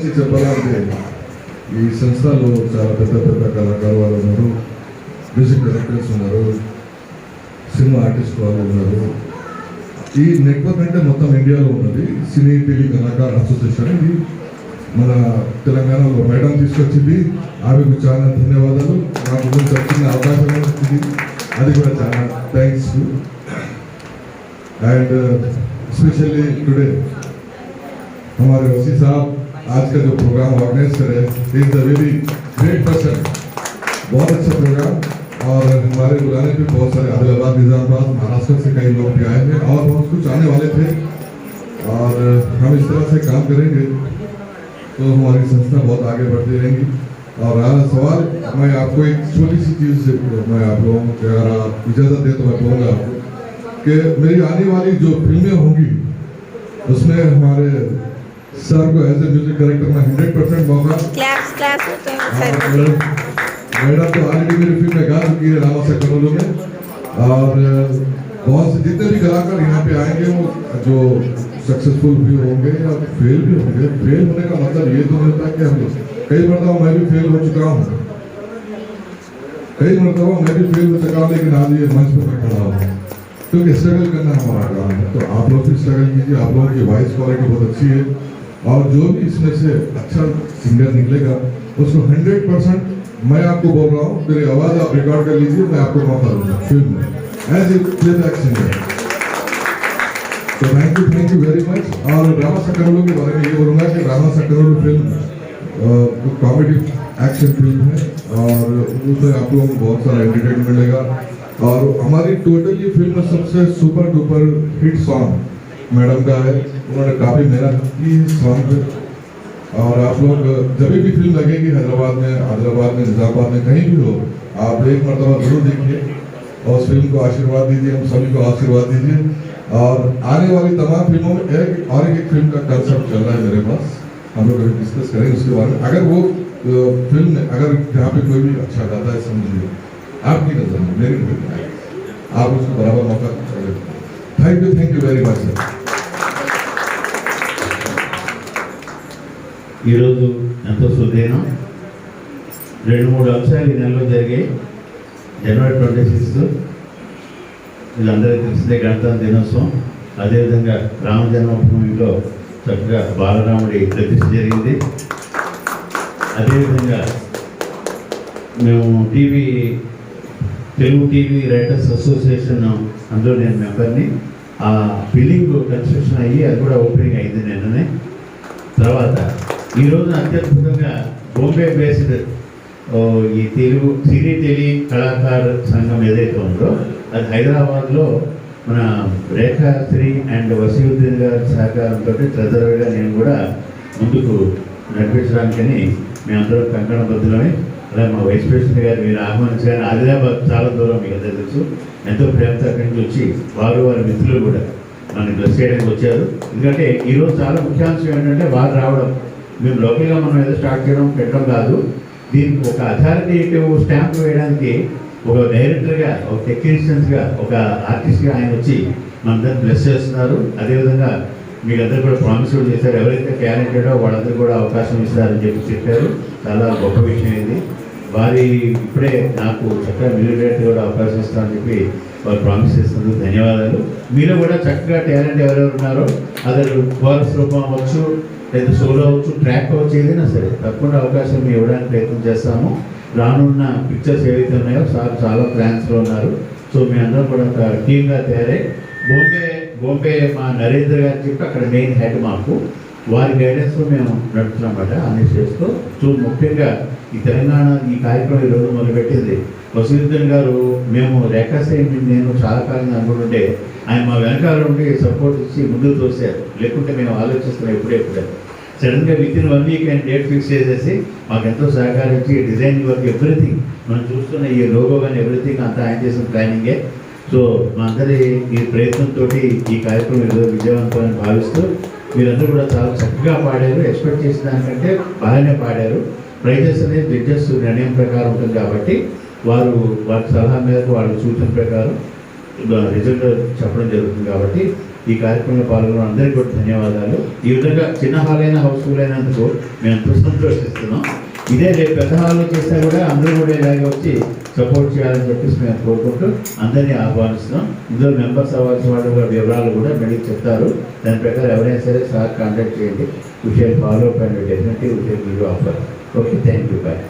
నుంచి చెప్పాలంటే ఈ సంస్థలో చాలా పెద్ద పెద్ద కళాకారు వాళ్ళు ఉన్నారు, మ్యూజిక్ డైరెక్టర్స్ ఉన్నారు, సినిమా ఆర్టిస్ట్ వాళ్ళు ఉన్నారు. ఈ నెట్వర్క్ అంటే మొత్తం ఇండియాలో ఉన్నది సినీ టీవీ కళాకారు అసోసియేషన్. ఇది మన తెలంగాణలో మేడం తీసుకొచ్చింది, ఆమెకు చాలా ధన్యవాదాలు. నాకు గురించి వచ్చిన అవకాశం వచ్చింది, అది కూడా చాలా థ్యాంక్స్. एंड स्पेशली टुडे हमारे वसी साहब आज का जो प्रोग्राम ऑर्गेनाइज करे is a very great person, बहुत अच्छा प्रोग्राम। और हमारे बुलाने पे बहुत सारे आदिलाबाद, निजामाबाद, महाराष्ट्र से कई लोग भी आए हैं और बहुत कुछ आने वाले थे। और हम इस तरह से काम करेंगे तो हमारी संस्था बहुत आगे बढ़ती रहेंगी। और रहा सवाल, मैं आपको एक छोटी सी चीज़ से मैं आप लोगों को अगर आप इजाज़त दे तो मैं कहूँगा आपको कि मेरी आने वाली जो फिल्में होंगी उसमें हमारे सर को एज ए म्यूजिक डायरेक्टर में 100% मौका। मैडम तो ऑलरेडी मेरी फिल्म में गा चुकी है रामा सकरोलू में। और बहुत से जितने भी कलाकार यहाँ पे आएंगे वो जो सक्सेसफुल भी होंगे या फेल भी होंगे। फेल होने का मतलब ये तो नहीं होता कि हम कई मरतबा मैं भी फेल हो चुका हूँ, कई मरतबा मैं भी फेल हो चुका हूँ, लेकिन आज ये मंच पर मैं खड़ा हूँ क्योंकि स्ट्रगल करना हमारा काम है। तो आप लोग भी स्ट्रगल कीजिए, आप लोगों की वॉइस क्वालिटी बहुत अच्छी है और जो भी इसमें से अच्छा सिंगर निकलेगा उसको 100% मैं आपको बोल रहा हूँ, मेरी आवाज़ आप रिकॉर्ड कर लीजिए, मैं आपको मौका दूंगा फिल्म में एज ए प्लेबैक सिंगर। तो थैंक यू वेरी मच। और रामा सकरोलू के बारे में ये बोलूँगा कि Rama Sakarolu film comedy action film है और उसमें आप लोगों को बहुत सारा एंटरटेनमेंट मिलेगा। और हमारी टोटली फिल्म में सबसे super duper hit song madam का है, उन्होंने काफ़ी मेहनत की सॉन्ग पे। और आप लोग जब भी फिल्म लगेगी हैदराबाद में, आदिलाबाद में, निजामाबाद में, कहीं भी हो, आप एक मरतबा जरूर देखिए और उस फिल्म को आशीर्वाद दीजिए, हम सभी को आशीर्वाद दीजिए। और आने वाली तमाम फिल्मों में एक फिल्म का कंसेप्ट चल रहा है मेरे पास, हम लोग अभी डिस्कस करेंगे उसके बारे में। अगर वो फिल्म में अगर जहाँ पे कोई भी अच्छा गाता है, समझिए आपकी नजर में, मेरी नजर में आप उसको बराबर मौका दें। Thank you very much sir. ఈరోజు ఎంతో సుదీనం 2-3 అంశాలు ఈ నెలలో జరిగాయి. జనవరి 26 వీళ్ళందరికీ తెలిసిందే గణతంత్ర దినోత్సవం. అదేవిధంగా రామ జన్మభూమిలో చక్కగా బాలరాముడి ప్రతిష్ఠ జరిగింది. అదేవిధంగా మేము తెలుగు టీవీ రైటర్స్ అసోసియేషన్ అందులో నేను మెంబర్ని. ఆ బిల్డింగ్ కన్స్ట్రక్షన్ అయ్యి అది కూడా ఓపెనింగ్ అయింది నిన్ననే. తర్వాత ఈరోజు అత్యద్భుతంగా బాంబే బేస్డ్ ఈ తెలుగు సినీ టెలి కళాకార సంఘం ఏదైతే ఉందో అది హైదరాబాద్లో మన రేఖాశ్రీ అండ్ వసీవుద్దీన్ గారి సహకారంతో ట్రెజరర్గా నేను కూడా ముందుకు నడిపించడానికని మేమందరం కంకణబద్ధులమై, అలాగే మా వైస్ ప్రెసిడెంట్ గారు మీరు ఆహ్వానించగానే ఆదిలాబాద్ చాలా దూరం మీకు అందరికీ తెలుసు, ఎంతో ప్రేమతో అక్కడి నుంచి వచ్చి వారి మిత్రులు కూడా మనకి డ్రెస్ చేయడానికి వచ్చారు. ఎందుకంటే ఈరోజు చాలా ముఖ్యాంశం ఏంటంటే వారు రావడం. మేము లోకల్గా మనం ఏదో స్టార్ట్ చేయడం పెట్టడం కాదు, దీనికి ఒక అథారిటేటివ్ స్టాంప్ వేయడానికి ఒక డైరెక్టర్గా, ఒక టెక్నీషియన్స్గా, ఒక ఆర్టిస్ట్గా ఆయన వచ్చి మనందరినీ బ్లెస్ చేస్తున్నారు. అదేవిధంగా మీకు అందరూ కూడా ప్రామిస్ కూడా చేశారు, ఎవరైతే టాలెంటెడో వాళ్ళందరూ కూడా అవకాశం ఇస్తారని చెప్పారు. చాలా గొప్ప విషయం ఇది. వారి ఇప్పుడే నాకు చక్కగా మిలిటరీ కూడా అవకాశం ఇస్తారని చెప్పి వారు ప్రామిస్ చేస్తున్నందుకు ధన్యవాదాలు. మీలో కూడా చక్కగా టాలెంట్ ఎవరెవరు ఉన్నారో అదే కోరస్ రూపం అవ్వచ్చు, లేదా సోలో అవ్వచ్చు, ట్రాక్ అవ్వచ్చు, ఏదైనా సరే తప్పకుండా అవకాశం మేము ఇవ్వడానికి ప్రయత్నం చేస్తాము. రానున్న పిక్చర్స్ ఏవైతే ఉన్నాయో సార్ చాలా ప్లాన్స్లో ఉన్నారు. సో మీ అందరం కూడా ఒక టీమ్గా తయారై బాంబే మా నరేంద్ర గారు చెప్పి అక్కడ మెయిన్ హెడ్ మాకు, వారి గైడెన్స్లో మేము నడుపుతున్నామన్నమాట అన్ని స్టేట్స్లో. సో ముఖ్యంగా ఈ తెలంగాణ ఈ కార్యక్రమం ఈరోజు మొదలుపెట్టింది వసీవుద్దీన్ గారు. మేము రేఖాశ్రీ నేను చాలా కాలంగా అనుకుంటుంటే ఆయన మా వెనకాల ఉండి సపోర్ట్ ఇచ్చి ముందుకు తోసారు. లేకుంటే మేము ఆలోచిస్తున్నాం ఎప్పుడే సడన్గా వితిన్ 1 వీక్ ఆయన డేట్ ఫిక్స్ చేసేసి మాకు ఎంతో సహకరించి డిజైనింగ్ వర్క్ ఎవ్రీథింగ్ మనం చూస్తున్న ఈ లోగో కానీ ఎవ్రీథింగ్ అంతా ఆయన చేసిన ప్లానింగే. సో మా అందరి ఈ ప్రయత్నంతో ఈ కార్యక్రమం ఈరోజు విజయవంతమని భావిస్తూ మీరందరూ కూడా చాలా చక్కగా పాడారు. ఎక్స్పెక్ట్ చేసిన దానికంటే బాగానే పాడారు. ప్రైజెస్ అనేది జడ్జెస్ నిర్ణయం ప్రకారం ఉంటుంది కాబట్టి వారి సలహా మేరకు వాళ్ళ సూచన ప్రకారం రిజల్ట్ చెప్పడం జరుగుతుంది. కాబట్టి ఈ కార్యక్రమంలో పాల్గొన్న అందరికీ కూడా ధన్యవాదాలు. ఈ విధంగా చిన్న హాల్ అయినా హౌస్ఫుల్ అయినందుకు మేము ఎంతో సంతోషిస్తున్నాం. ఇదే రేపు పెద్ద హాల్లో చేసినా కూడా అందరూ కూడా ఇలాగే వచ్చి సపోర్ట్ చేయాలని చెప్పేసి మేము కోరుకుంటూ అందరినీ ఆహ్వానిస్తున్నాం. ఇందులో మెంబర్స్ అవ్వాల్సిన వాళ్ళ వివరాలు కూడా మళ్ళీ చెప్తారు. దాని ప్రకారం ఎవరైనా సరే సార్ కాంటాక్ట్ చేయండి. విషయాలు ఫాలో అప్ అండ్ డెఫినెట్లీ విషయాలు మీరు offer. Okay, thank you, bye.